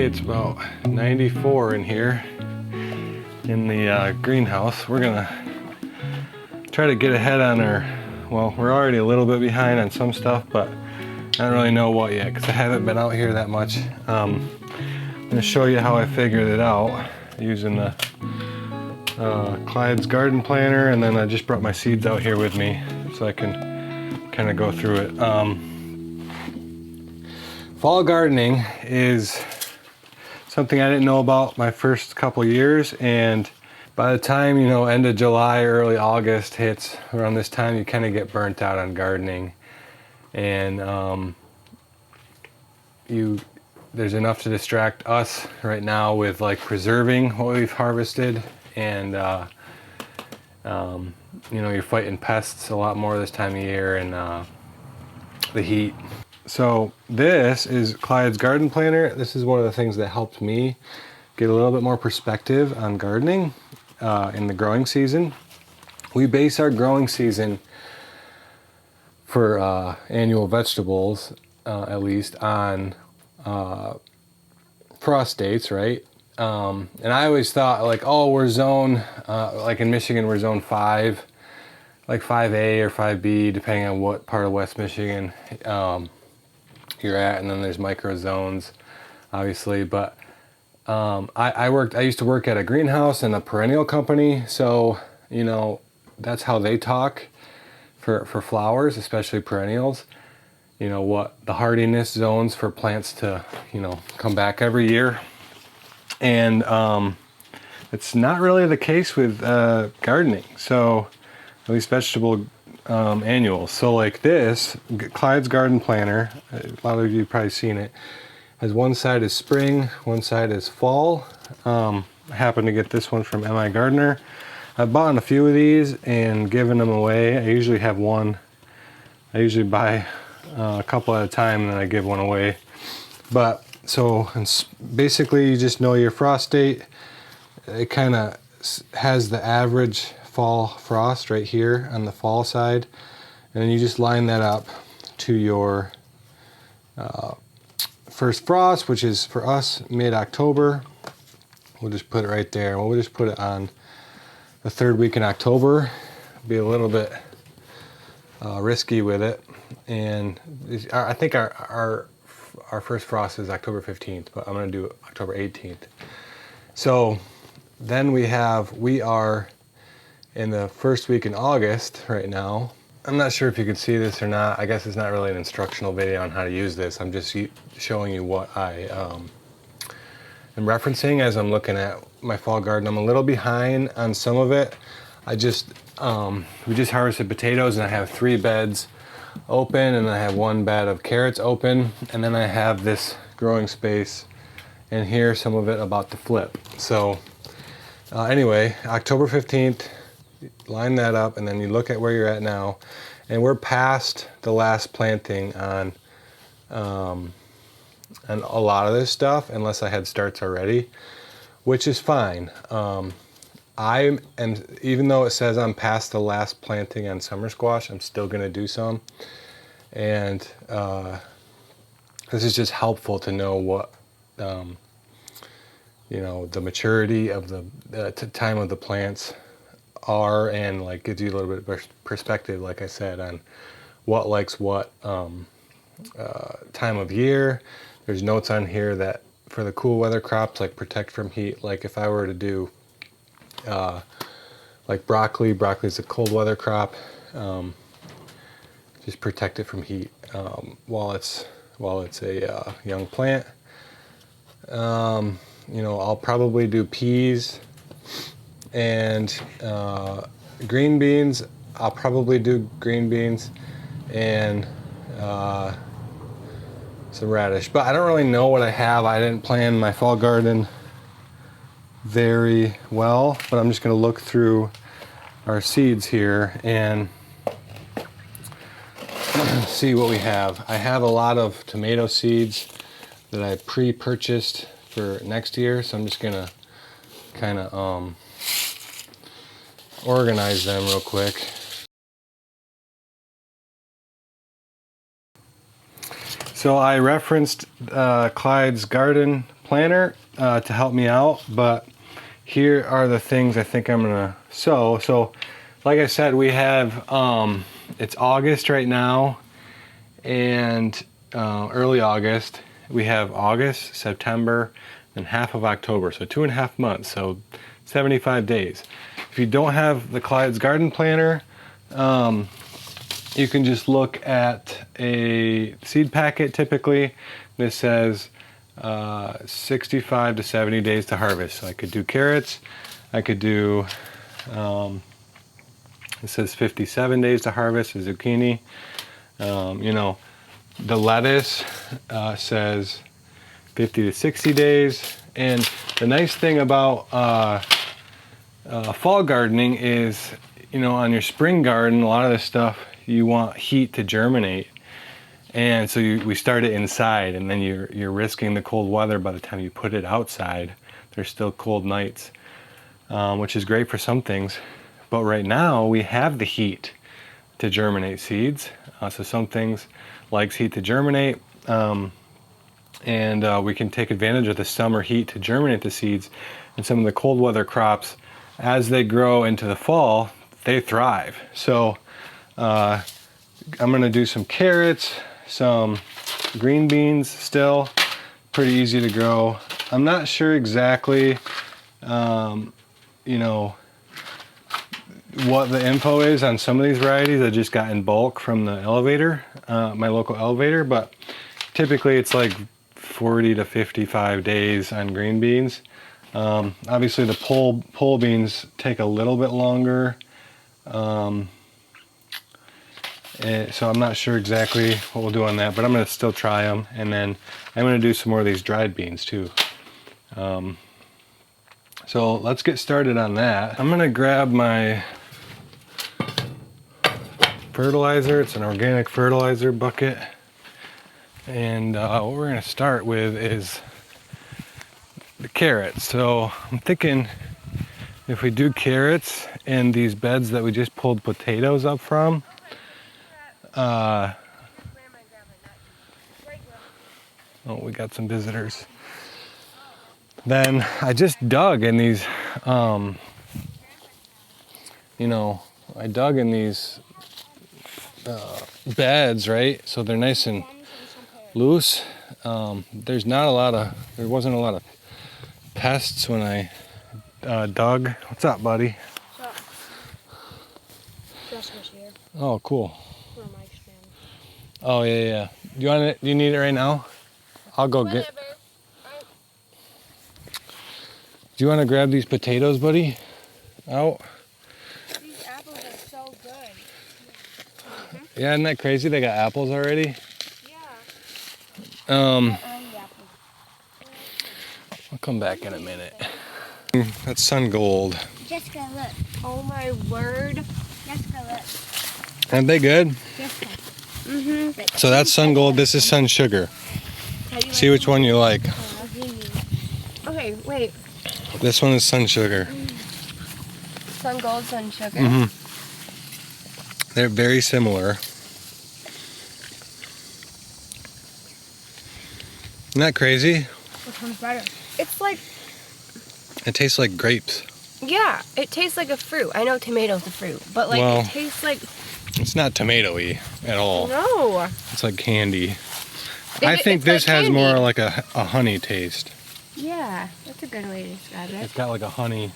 It's about 94 in here in the greenhouse. We're gonna try to get ahead on our, well, we're already a little bit behind on some stuff, but I don't really know what yet because I haven't been out here that much. I'm gonna show you how I figured it out using the Clyde's garden planner, and then I just brought my seeds out here with me so I can kind of go through it. Fall gardening is something I didn't know about my first couple years, and by the time, you know, end of July, early August hits, around this time you kind of get burnt out on gardening, and there's enough to distract us right now with like preserving what we've harvested, and you know, you're fighting pests a lot more this time of year, and the heat. So this is Clyde's garden planner. This is one of the things that helped me get a little bit more perspective on gardening in the growing season. We base our growing season for annual vegetables, at least, on frost dates, right? And I always thought like, oh, we're zone, like in Michigan, we're zone 5, like 5A or 5B, depending on what part of West Michigan you're at, and then there's micro zones, obviously. But I used to work at a greenhouse and a perennial company, so you know that's how they talk for flowers, especially perennials. You know what the hardiness zones for plants to, you know, come back every year, and it's not really the case with gardening. So at least vegetable annuals. So like this Clyde's garden planner, a lot of you have probably seen it, has one side is spring, one side is fall. I happened to get this one from MI Gardener. I've bought a few of these and given them away. I usually have one. I usually buy a couple at a time and then I give one away. But so basically you just know your frost date. It kind of has the average fall frost right here on the fall side, and then you just line that up to your first frost, which is for us mid-October. We'll just put it right there. We'll just put it on the third week in October. Be a little bit risky with it, and I think our first frost is October 15th, but I'm going to do October 18th. So then we are in the first week in August right now. I'm not sure if you can see this or not. I guess it's not really an instructional video on how to use this. I'm just showing you what I am referencing as I'm looking at my fall garden. I'm a little behind on some of it. We just harvested potatoes, and I have 3 beds open, and I have 1 bed of carrots open, and then I have this growing space and here, some of it about to flip. So anyway, October 15th, line that up, and then you look at where you're at now, and we're past the last planting on a lot of this stuff, unless I had starts already, which is fine. Even though it says I'm past the last planting on summer squash, I'm still going to do some, and this is just helpful to know what you know, the maturity of the time of the plants are, and like gives you a little bit of perspective, like I said, on what likes what time of year. There's notes on here that for the cool weather crops, like protect from heat. Like if I were to do like broccoli's a cold weather crop, just protect it from heat while it's a young plant. You know, I'll probably do peas and green beans. I'll probably do green beans and some radish, but I don't really know what I have. I didn't plan my fall garden very well, but I'm just going to look through our seeds here and see what we have. I have a lot of tomato seeds that I pre-purchased for next year, so I'm just going to kind of organize them real quick. So I referenced Clyde's garden planter to help me out, but here are the things I think I'm gonna sow. So like I said, we have it's August right now, and early August. We have August, September, and half of October, so 2.5 months, so 75 days. If you don't have the Clyde's Garden Planner, you can just look at a seed packet. Typically this says 65 to 70 days to harvest. So I could do carrots, I could do it says 57 days to harvest a zucchini. You know, the lettuce says 50 to 60 days. And the nice thing about fall gardening is, you know, on your spring garden, a lot of this stuff you want heat to germinate, and so we start it inside, and then you're risking the cold weather by the time you put it outside. There's still cold nights, which is great for some things, but right now we have the heat to germinate seeds. So some things likes heat to germinate, and we can take advantage of the summer heat to germinate the seeds. And some of the cold weather crops, as they grow into the fall, they thrive. So I'm gonna do some carrots, some green beans still, pretty easy to grow. I'm not sure exactly, you know, what the info is on some of these varieties. I just got in bulk from the elevator, my local elevator, but typically it's like 40 to 55 days on green beans. Obviously the pole beans take a little bit longer. So I'm not sure exactly what we'll do on that, but I'm going to still try them. And then I'm going to do some more of these dried beans too. So let's get started on that. I'm going to grab my fertilizer. It's an organic fertilizer bucket. And what we're going to start with is the carrots. So I'm thinking if we do carrots in these beds that we just pulled potatoes up from, oh, we got some visitors. Then I just dug in these, you know, I dug in these beds, right? So they're nice and loose. There wasn't a lot of pests when I dug. What's up, buddy? What's up? Here. Oh, cool. For my stand. Oh yeah. Do you want it? Do you need it right now? I'll go get. Do you want to grab these potatoes, buddy? Out. These apples are so good. Mm-hmm. Yeah, isn't that crazy? They got apples already. Yeah. I'll come back in a minute. That's sun gold. Jessica, look. Oh my word. Jessica, look. Aren't they good? Jessica. Mm-hmm. So that's sun gold. This is sun sugar. See which one you like. Okay, wait. This one is sun sugar. Sun gold, sun sugar. Mm-hmm. They're very similar. Isn't that crazy? Which one's better? It's like... It tastes like grapes. Yeah, it tastes like a fruit. I know tomato's a fruit, but like Well, it tastes like... It's not tomato-y at all. No. It's like candy. I think this like has candy. more like a honey taste. Yeah, that's a good way to describe it. It's got like a honey,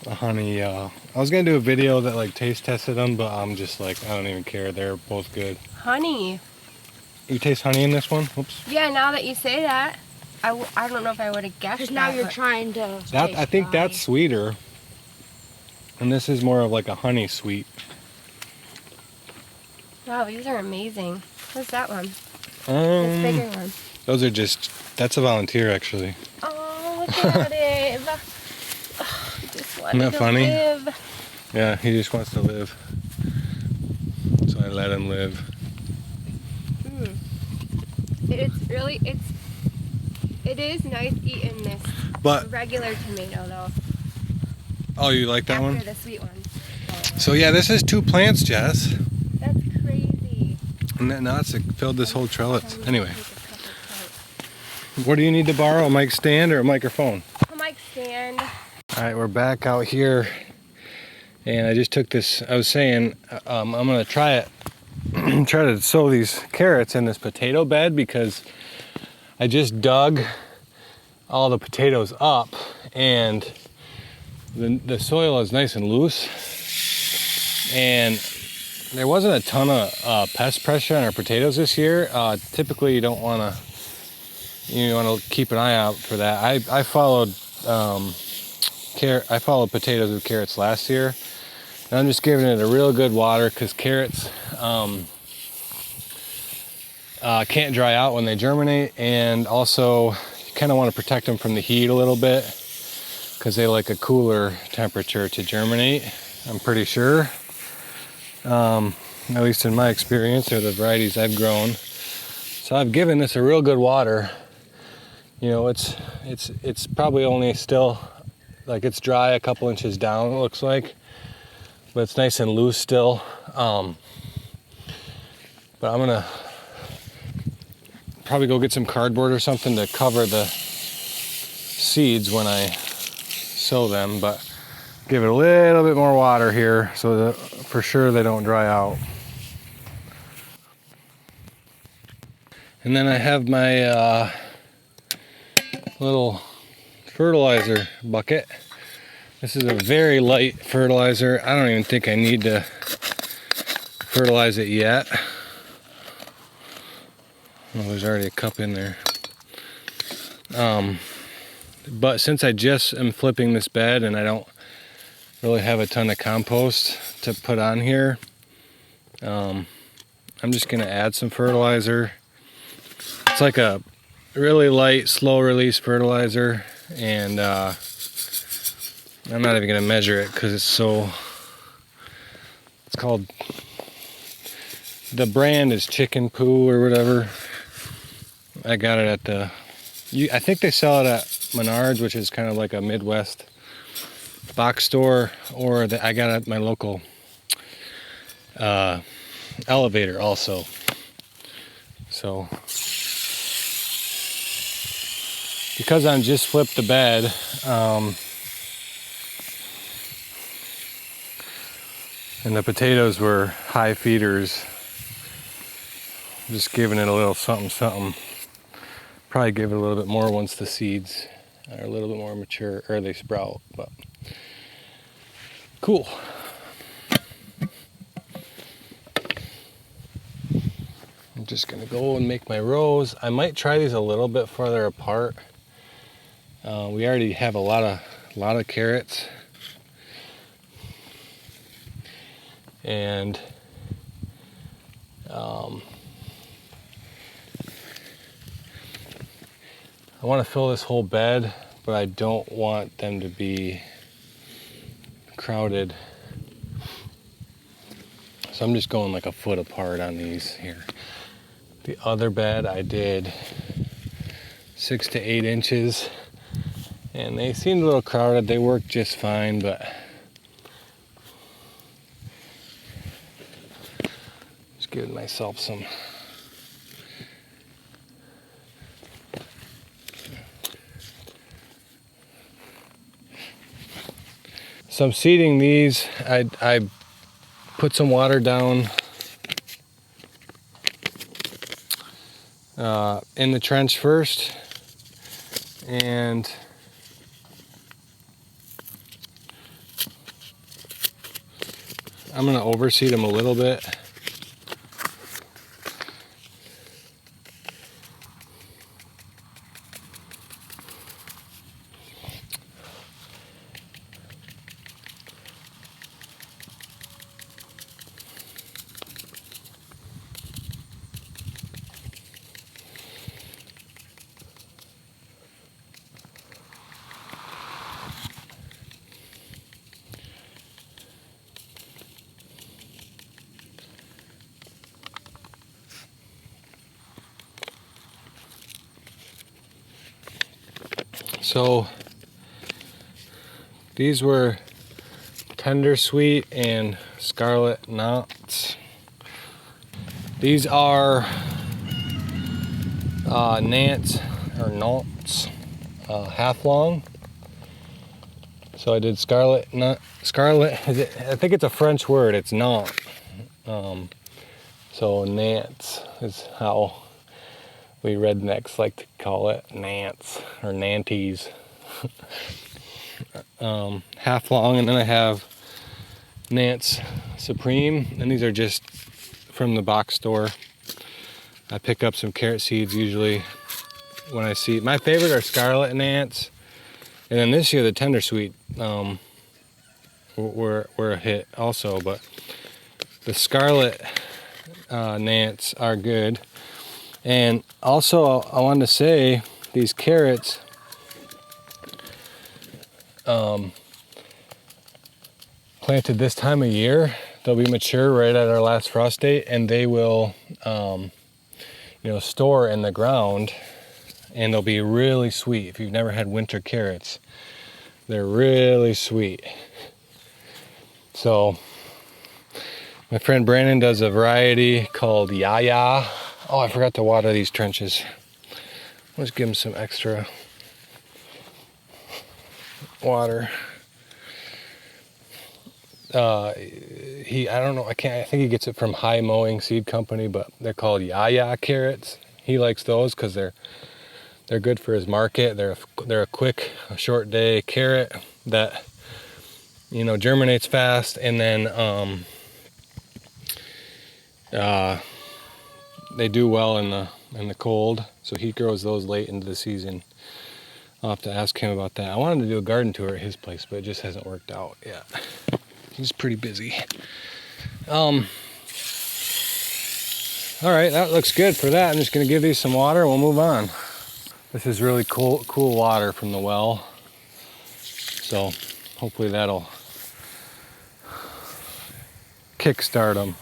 I was gonna do a video that like taste tested them, but I'm just like, I don't even care. They're both good. Honey. You taste honey in this one? Oops. Yeah, now that you say that, I don't know if I would have guessed. Because now you're trying to. I think that's sweeter, and this is more of like a honey sweet. Wow, these are amazing. What's that one? This bigger one. Those are that's a volunteer actually. Oh, look at it. Oh, just Isn't that funny? Live. Yeah, he just wants to live. So I let him live. It is nice eating this regular tomato though. Oh, you like that one? After the sweet ones. So yeah, this is 2 plants, Jess. That's crazy. And now it's filled this whole trellis. Anyway. What do you need to borrow? A mic stand or a microphone? A mic stand. All right, we're back out here, and I just took this. I was saying I'm gonna try it. Try to sow these carrots in this potato bed because I just dug all the potatoes up, and the soil is nice and loose, and there wasn't a ton of pest pressure on our potatoes this year. Typically, you don't want to keep an eye out for that. I followed potatoes with carrots last year, and I'm just giving it a real good water because carrots can't dry out when they germinate, and also you kind of want to protect them from the heat a little bit because they like a cooler temperature to germinate, I'm pretty sure. At least in my experience, or the varieties I've grown. So I've given this a real good water. You know, it's probably only still, like, it's dry a couple inches down, it looks like, but it's nice and loose still. But I'm gonna probably go get some cardboard or something to cover the seeds when I sow them, but give it a little bit more water here so that for sure they don't dry out. And then I have my little fertilizer bucket. This is a very light fertilizer. I don't even think I need to fertilize it yet. Oh, there's already a cup in there. But since I just am flipping this bed and I don't really have a ton of compost to put on here, I'm just gonna add some fertilizer. It's like a really light, slow release fertilizer, and I'm not even gonna measure it because it's called, the brand is chicken poo or whatever. I got it at I think they sell it at Menards, which is kind of like a Midwest box store, or I got it at my local elevator also. So because I'm just flipped the bed, and the potatoes were high feeders, I'm just giving it a little something. Probably give it a little bit more once the seeds are a little bit more mature, or they sprout, but cool. I'm just gonna go and make my rows. I might try these a little bit farther apart. We already have a lot of carrots, and I want to fill this whole bed, but I don't want them to be crowded. So I'm just going like a foot apart on these here. The other bed I did 6 to 8 inches, and they seemed a little crowded. They worked just fine, but just giving myself some seeding these. I put some water down in the trench first, and I'm gonna overseed them a little bit. So these were tender sweet and scarlet knots. These are Nance or Nantes, half long. So I did scarlet, I think it's a French word, it's Nantes. So Nantes is how we rednecks like to call it, Nantes or Nantes. Half long, and then I have Nantes Supreme, and these are just from the box store. I pick up some carrot seeds usually when I see. My favorite are Scarlet Nantes, and then this year the Tender Sweet were a hit also, but the Scarlet Nantes are good. And also I wanted to say these carrots, planted this time of year, they'll be mature right at our last frost date, and they will store in the ground, and they'll be really sweet. If you've never had winter carrots, they're really sweet. So my friend Brandon does a variety called Yaya. Oh, I forgot to water these trenches. Let's give them some extra water. I don't know, I think he gets it from High Mowing Seed Company, but they're called Yaya carrots. He likes those because they're good for his market. They're a quick, short day carrot that germinates fast, and then they do well in the cold. So he grows those late into the season. I'll have to ask him about that. I wanted to do a garden tour at his place, but it just hasn't worked out yet. He's pretty busy. All right, that looks good for that. I'm just gonna give these some water and we'll move on. This is really cool water from the well. So hopefully that'll kickstart them.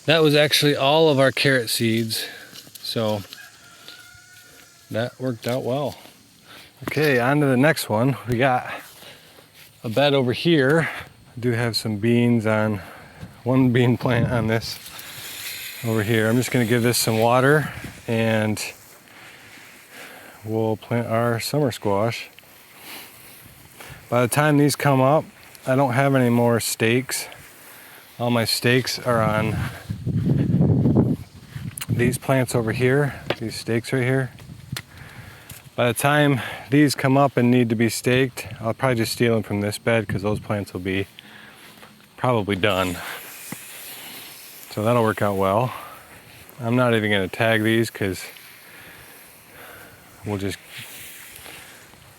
That was actually all of our carrot seeds, so that worked out well. Okay, on to the next one. We got a bed over here. I do have some beans on, one bean plant on this over here. I'm just gonna give this some water and we'll plant our summer squash. By the time these come up, I don't have any more stakes. All my stakes are on these plants over here, these stakes right here. By the time these come up and need to be staked, I'll probably just steal them from this bed because those plants will be probably done. So that'll work out well. I'm not even going to tag these because we'll just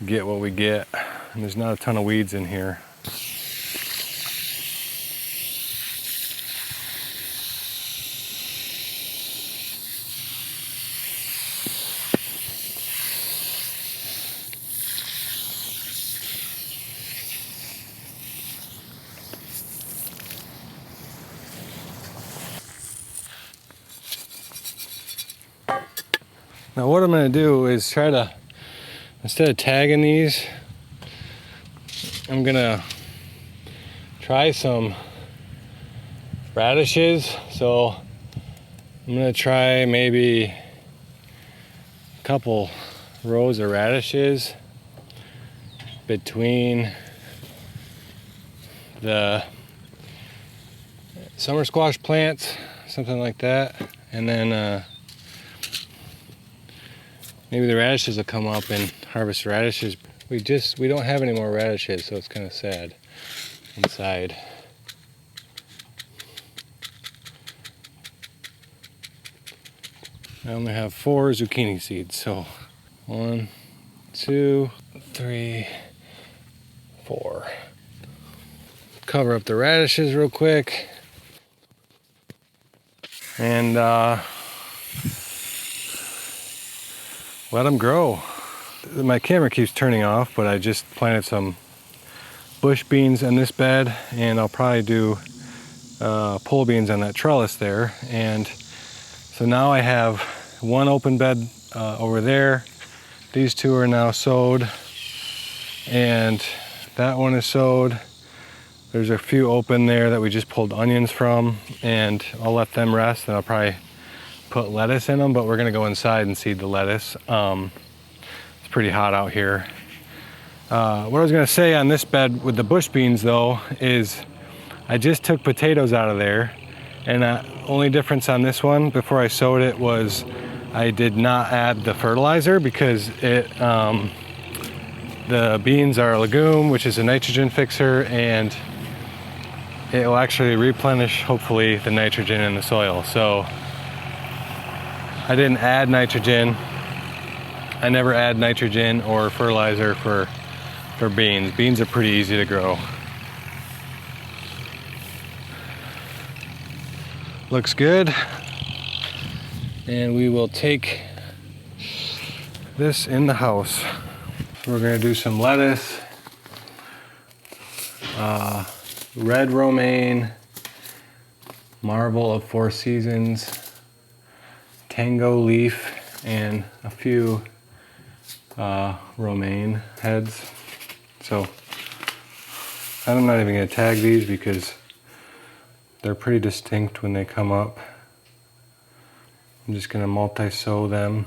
get what we get. And there's not a ton of weeds in here. Now what I'm going to do is try to, instead of tagging these, I'm going to try some radishes. So I'm going to try maybe a couple rows of radishes between the summer squash plants, something like that. And then maybe the radishes will come up and harvest radishes. We don't have any more radishes, so it's kind of sad inside. I only have 4 zucchini seeds, so 1, 2, 3, 4. Cover up the radishes real quick. And let them grow. My camera keeps turning off, but I just planted some bush beans in this bed, and I'll probably do pole beans on that trellis there. And so now I have one open bed over there. These two are now sowed, and that one is sowed. There's a few open there that we just pulled onions from, and I'll let them rest, and I'll probably put lettuce in them, but we're gonna go inside and seed the lettuce. It's pretty hot out here. What I was gonna say on this bed with the bush beans though is I just took potatoes out of there, and the only difference on this one before I sowed it was I did not add the fertilizer because the beans are a legume, which is a nitrogen fixer, and it will actually replenish, hopefully, the nitrogen in the soil. So I didn't add nitrogen. I never add nitrogen or fertilizer for beans. Beans are pretty easy to grow. Looks good. And we will take this in the house. We're gonna do some lettuce, red romaine, marble of 4 seasons, tango leaf, and a few romaine heads. So I'm not even gonna tag these because they're pretty distinct when they come up. I'm just gonna multi-sow them.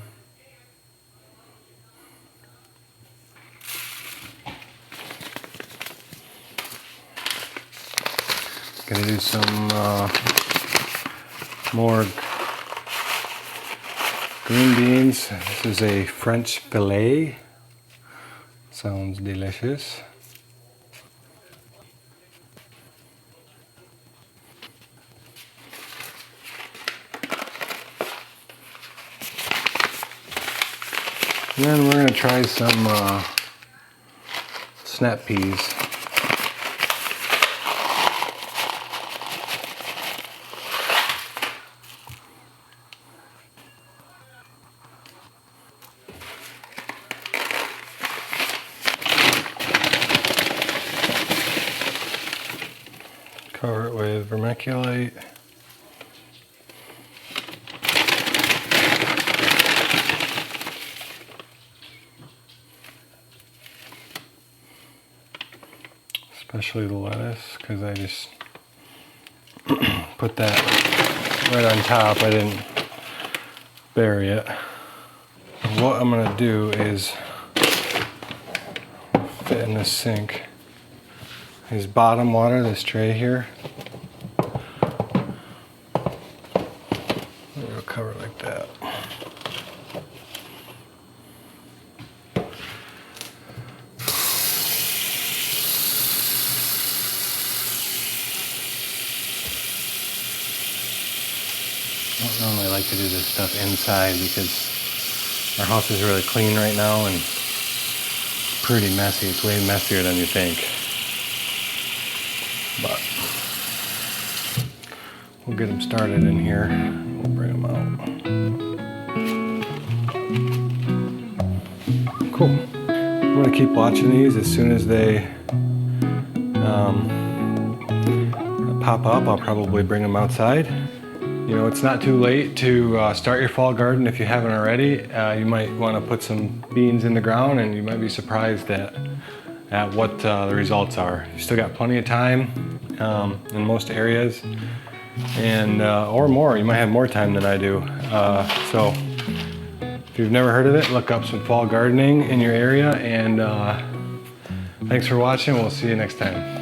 Gonna do some more green beans. This is a French fillet. Sounds delicious. And then we're gonna try some snap peas. Cover it with vermiculite. Especially the lettuce, because I just put that right on top. I didn't bury it. What I'm gonna do is fit in this sink. Is bottom water this tray here. We'll cover it like that. I don't normally like to do this stuff inside because our house is really clean right now and pretty messy. It's way messier than you think. But we'll get them started in here. We'll bring them out. Cool. I'm gonna keep watching these. As soon as they pop up, I'll probably bring them outside. You know, it's not too late to start your fall garden if you haven't already. You might want to put some beans in the ground, and you might be surprised at what the results are. You still got plenty of time in most areas, and or more. You might have more time than I do. So if you've never heard of it, look up some fall gardening in your area, and thanks for watching. We'll see you next time.